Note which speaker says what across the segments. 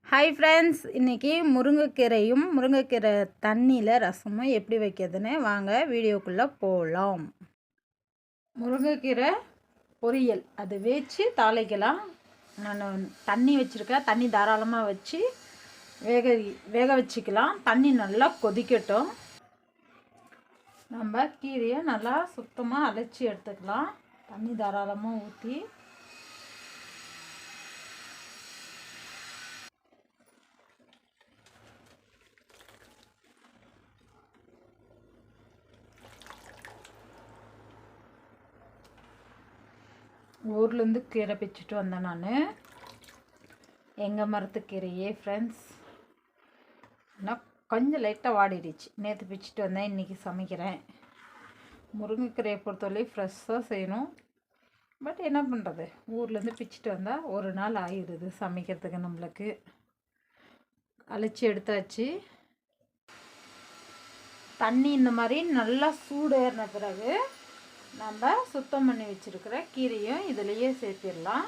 Speaker 1: Hi friends, இன்றைக்கி முருங்கைக்கீரை தண்ணியில் ரசமும் எப்படி வைக்கிறதுன்னு வாங்க வீடியோக்குள்ளே போகலாம். முருங்கைக்கீரை பொரியல் அது வச்சு தாளிக்கலாம். நான் தண்ணி வச்சுருக்கேன். தண்ணி தாராளமாக வச்சு வேக வச்சுக்கலாம். தண்ணி நல்லா கொதிக்கட்டும். நம்ம கீரையை நல்லா சுத்தமாக அலசி எடுத்துக்கலாம். தண்ணி தாராளமாக ஊற்றி ஊர்லேருந்து கீரை பிச்சுட்டு வந்தேன். நான் எங்கள் மரத்து கீரையே ஃப்ரெண்ட்ஸ். ஆனால் கொஞ்சம் லைட்டாக வாடிடுச்சு. நேற்று பிச்சுட்டு வந்தேன், இன்றைக்கி சமைக்கிறேன். முருங்கைக்கீரையை பொறுத்தவரை ஃப்ரெஷ்ஷாக செய்யணும். பட் என்ன பண்ணுறது, ஊர்லேருந்து பிச்சுட்டு வந்தால் ஒரு நாள் ஆகிடுது சமைக்கிறதுக்கு. நம்மளுக்கு அழைச்சி எடுத்தாச்சு. தண்ணி இந்த மாதிரி நல்லா சூடு ஏறின பிறகு நம்ம சுத்தம் பண்ணி வச்சுருக்கிற கீரையும் இதிலையே சேர்த்திடலாம்.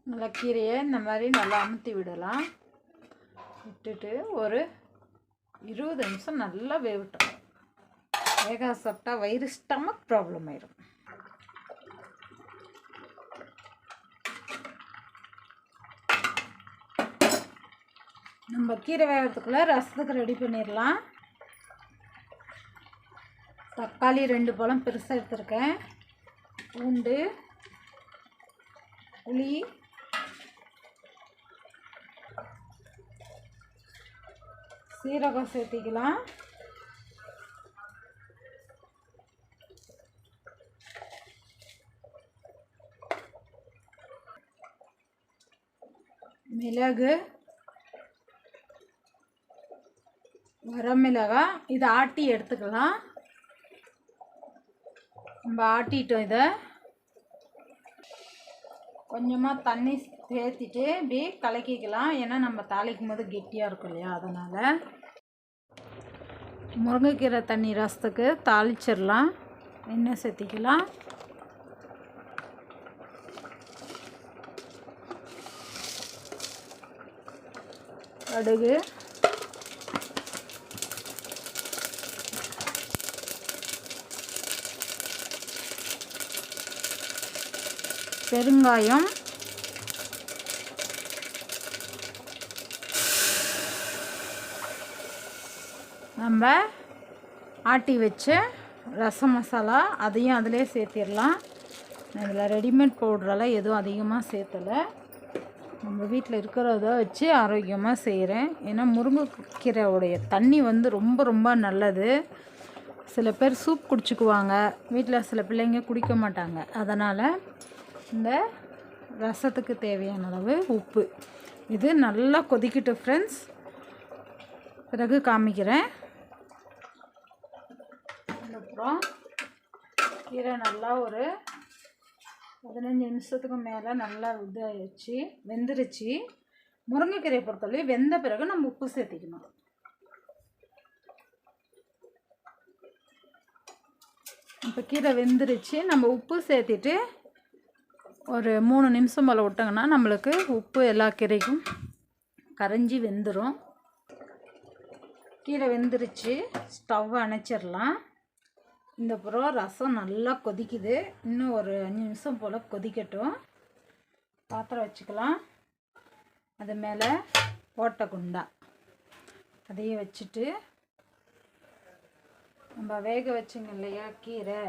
Speaker 1: நல்லா கீரையை இந்த மாதிரி நல்லா அமுத்தி விடலாம். விட்டுட்டு ஒரு 20 நிமிஷம் நல்லா வேகட்டும். வேக சாப்பிட்டா வயிறு ஸ்டமக் ப்ராப்ளம் ஆயிடும். நம்ம கீரை வேகிறதுக்குள்ளே ரசத்துக்கு ரெடி பண்ணிடலாம். தக்காளி 2 பழம் பெருசாக எடுத்துருக்கேன். பூண்டு, புளி, சீரகம் சேர்த்திக்கலாம். மிளகு, வரமிளகாய் இதை ஆட்டி எடுத்துக்கலாம். நம்ம ஆட்டிட்டோம். இதை கொஞ்சமாக தண்ணி சேர்த்திட்டு இப்படி கலக்கிக்கலாம். ஏன்னா நம்ம தாளிக்கும் போது கெட்டியாக இருக்கும் இல்லையா, அதனால். முருங்கைக்கீரை தண்ணி ரசத்துக்கு தாளிச்சிடலாம். எண்ணெய் சேர்த்திக்கலாம். கடுகு, பெருங்காயம், நம்ம ஆட்டி வச்ச ரசம் மசாலா அதையும் அதிலே சேர்த்திடலாம். இதில் ரெடிமேட் பவுடரெல்லாம் எதுவும் அதிகமாக சேர்த்தலை. நம்ம வீட்டில் இருக்கிறத வச்சு ஆரோக்கியமாக செய்கிறேன். ஏன்னா முருங்கைக்கீரையோடைய தண்ணி ரொம்ப ரொம்ப நல்லது. சில பேர் சூப் குடிச்சுக்குவாங்க, வீட்டில் சில பிள்ளைங்க குடிக்க மாட்டாங்க. அதனால் இந்த ரசத்துக்கு தேவையான அளவு உப்பு. இது நல்லா கொதிக்கட்டும் ஃப்ரெண்ட்ஸ். பிறகு காமிக்கிறேன். அப்புறம் கீரை நல்லா ஒரு 15 நிமிஷத்துக்கு மேலே நல்லா இதாகிடுச்சு, வெந்துருச்சு. முருங்கைக்கீரையை பொறுத்தவரை வெந்த பிறகு நம்ம உப்பு சேர்த்திக்கணும். இப்போ கீரை வெந்துருச்சு. நம்ம உப்பு சேர்த்திட்டு ஒரு 3 நிமிஷம் போல் விட்டோங்கன்னா நம்மளுக்கு உப்பு எல்லா கீரைக்கும் கரைஞ்சி வெந்துடும். கீரை வெந்துருச்சு. ஸ்டவ்வை அணைச்சிடலாம். இந்த புறம் ரசம் நல்லா கொதிக்குது. இன்னும் ஒரு 5 நிமிஷம் போல் கொதிக்கட்டும். பாத்திரம் வச்சுக்கலாம். அது மேலே ஓட்டை குண்டா அதையே வச்சுட்டு நம்ம வேக வச்சுங்க இல்லையா கீரை,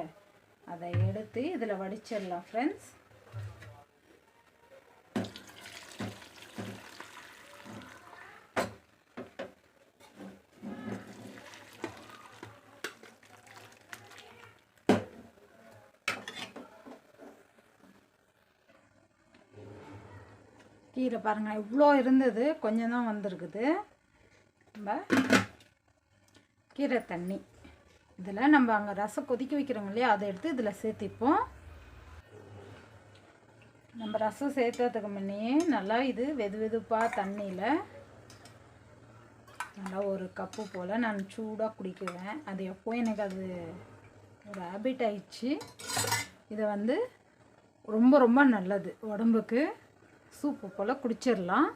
Speaker 1: அதை எடுத்து இதில் வடிச்சிடலாம் ஃப்ரெண்ட்ஸ். கீரை பாருங்கள், இவ்வளோ இருந்தது, கொஞ்சம் தான் வந்திருக்குது. நம்ம கீரை தண்ணி இதில் நம்ம அங்கே ரசம் கொதிக்க வைக்கிறோங்க இல்லையா, அதை எடுத்து இதில் சேர்த்திப்போம். நம்ம ரசம் சேர்த்ததுக்கு முன்னையே நல்லா இது வெது வெதுப்பாக தண்ணியில் நல்லா ஒரு கப்பு போல் நான் சூடாக குடிக்குவேன். அது எப்போ எனக்கு அது ஒரு ஹேபிட் ஆயிடுச்சு. இதை வந்து ரொம்ப ரொம்ப நல்லது உடம்புக்கு. சூப்பு போல் குடிச்சிடலாம்.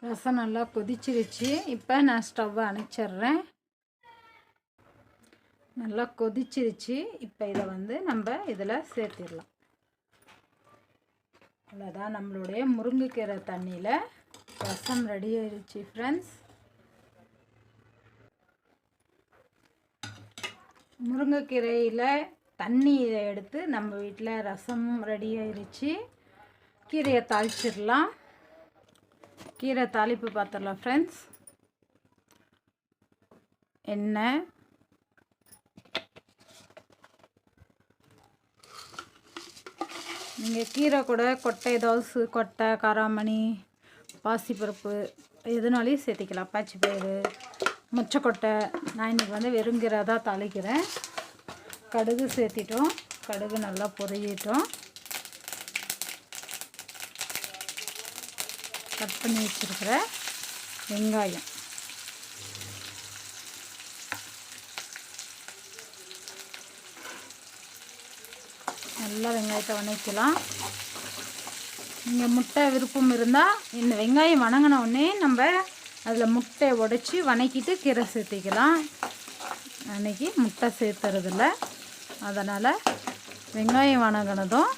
Speaker 1: ரசம் நல்லா கொதிச்சிருச்சு. இப்போ நான் ஸ்டவ்வை அணைச்சிட்றேன். நல்லா கொதிச்சிருச்சு. இப்போ இதை வந்து நம்ம இதில் சேர்த்திடலாம். அவ்வளோதான், நம்மளுடைய முருங்கைக்கீரை தண்ணியில் ரசம் ரெடி ஆயிடுச்சு ஃப்ரெண்ட்ஸ். முருங்கைக்கீரையில் தண்ணியை எடுத்து நம்ம வீட்டில் ரசம் ரெடி ஆயிடுச்சு. கீரையை தாளிச்சிடலாம். கீரை தாளிப்பு பார்த்துடலாம் ஃப்ரெண்ட்ஸ். எண்ணெய், நீங்கள் கீரை கூட கொட்டை ஏதாவது கொட்டை, காராமணி, பாசிப்பருப்பு எதுனாலையும் சேர்த்திக்கலாம். பச்சை பயிறு, மொச்சக்கொட்டை. நான் இன்றைக்கி வந்து வெறுங்கீரை தான் தாளிக்கிறேன். கடுகு சேர்த்திட்டோம். கடுகு நல்லா பொரியட்டும். கட் பண்ணி வச்சுருக்கிற வெங்காயம், நல்லா வெங்காயத்தை வதக்கலாம். நீங்கள் முட்டை விருப்பம் இருந்தால் இந்த வெங்காயம் வதங்கின உடனே நம்ம அதில் முட்டையை உடைச்சி வதக்கிட்டு கீரை சேர்த்திக்கலாம். அன்றைக்கி முட்டை சேர்த்துறதில்ல, அதனால் வெங்காயம் வதங்கினதும்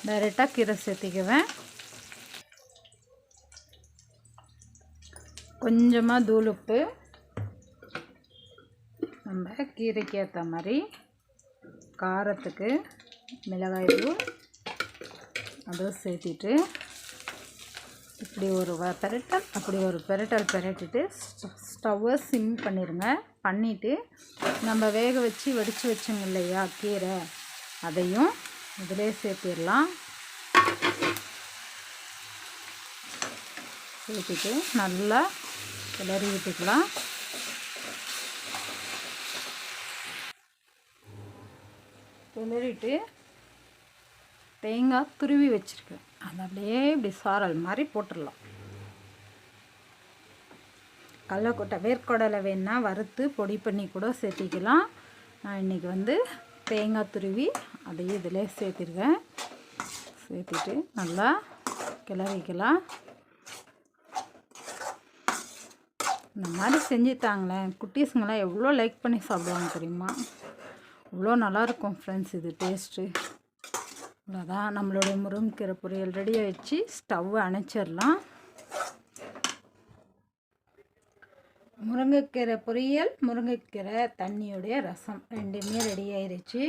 Speaker 1: டைரெக்டாக கீரை சேர்த்திக்குவேன். கொஞ்சமாக தூளுப்பு, நம்ம கீரைக்கு ஏற்ற மாதிரி காரத்துக்கு மிளகாய் தூள் அதுவும் சேர்த்திட்டு இப்படி ஒரு பெரட்டல் அப்படி ஒரு பெரட்டல் பெரட்டிட்டு ஸ்டவ்வை சிம் பண்ணிடுங்க. பண்ணிவிட்டு நம்ம வேக வச்சு வடித்து வச்சோங்க இல்லையா கீரை, அதையும் இதிலே சேர்த்திடலாம். சேர்த்துட்டு நல்லா கிளறி விட்டுக்கலாம். கிளறிட்டு தேங்காய் துருவி வச்சுருக்கேன், அதை அப்படியே இப்படி சாரல் மாதிரி போட்டுடலாம். கடலைக்கொட்டை, வேர்க்கடலை வேணால் வறுத்து பொடி பண்ணி கூட சேர்த்திக்கலாம். நான் இன்றைக்கி வந்து தேங்காய் துருவி அதையும் இதிலே சேர்த்திருக்கேன். சேர்த்துட்டு நல்லா கிளறிக்கலாம். இந்த மாதிரி செஞ்சு தாங்களேன், குட்டீஸுங்களாம் எவ்வளோ லைக் பண்ணி சாப்பிடுவாங்க தெரியுமா? இவ்வளோ நல்லாயிருக்கும் ஃப்ரெண்ட்ஸ் இது டேஸ்ட்டு. அவ்வளோதான், நம்மளுடைய முருங்கைக்கீரை பொரியல் ரெடி ஆகிடுச்சு. ஸ்டவ்வை அணைச்சிடலாம். முருங்கைக்கீரை பொரியல், முருங்கைக்கீரை தண்ணியுடைய ரசம் ரெண்டுமே ரெடி ஆயிடுச்சு.